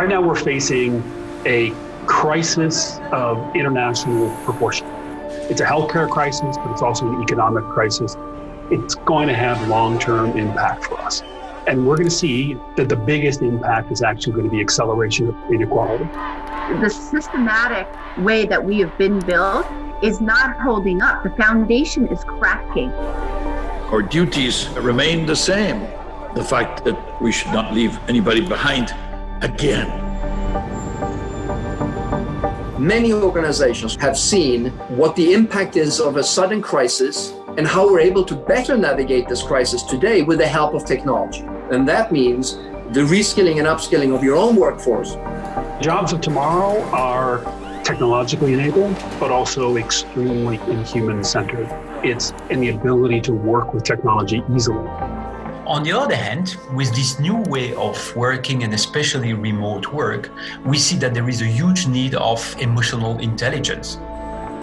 Right now we're facing a crisis of international proportion. It's a healthcare crisis, but it's also an economic crisis. It's going to have long-term impact for us. And we're going to see that the biggest impact is actually going to be acceleration of inequality. The systematic way that we have been built is not holding up. The foundation is cracking. Our duties remain the same. The fact that we should not leave anybody behind again. Many organizations have seen what the impact is of a sudden crisis and how we're able to better navigate this crisis today with the help of technology. And that means the reskilling and upskilling of your own workforce. Jobs of tomorrow are technologically enabled, but also extremely human-centered. It's in the ability to work with technology easily. On the other hand, with this new way of working and especially remote work, we see that there is a huge need of emotional intelligence.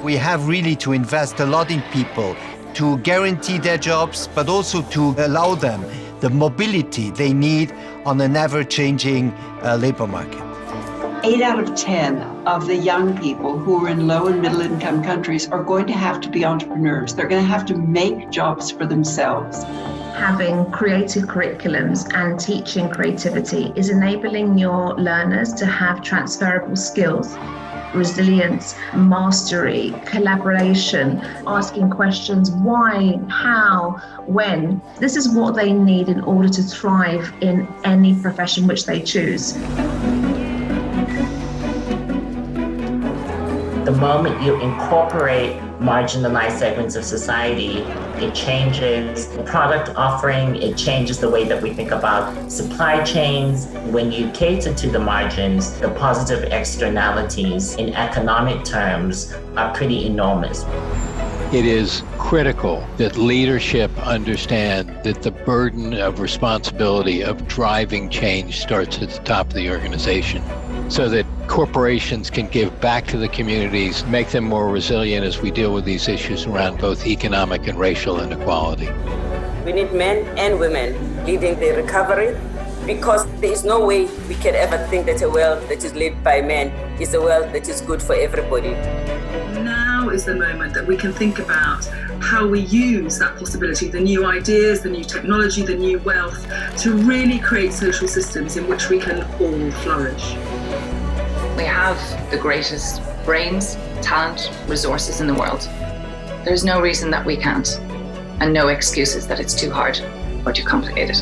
We have really to invest a lot in people to guarantee their jobs, but also to allow them the mobility they need on an ever-changing labor market. 8 out of 10 of the young people who are in low and middle income countries are going to have to be entrepreneurs. They're going to have to make jobs for themselves. Having creative curriculums and teaching creativity is enabling your learners to have transferable skills, resilience, mastery, collaboration, asking questions, why, how, when. This is what they need in order to thrive in any profession which they choose. The moment you incorporate marginalized segments of society, it changes the product offering, it changes the way that we think about supply chains. When you cater to the margins, the positive externalities in economic terms are pretty enormous. It is critical that leadership understand that the burden of responsibility of driving change starts at the top of the organization, so that corporations can give back to the communities, make them more resilient as we deal with these issues around both economic and racial inequality. We need men and women leading the recovery, because there is no way we can ever think that a world that is led by men is a world that is good for everybody. Now is the moment that we can think about how we use that possibility, the new ideas, the new technology, the new wealth, to really create social systems in which we can all flourish. We have the greatest brains, talent, resources in the world. There's no reason that we can't, and no excuses that it's too hard or too complicated.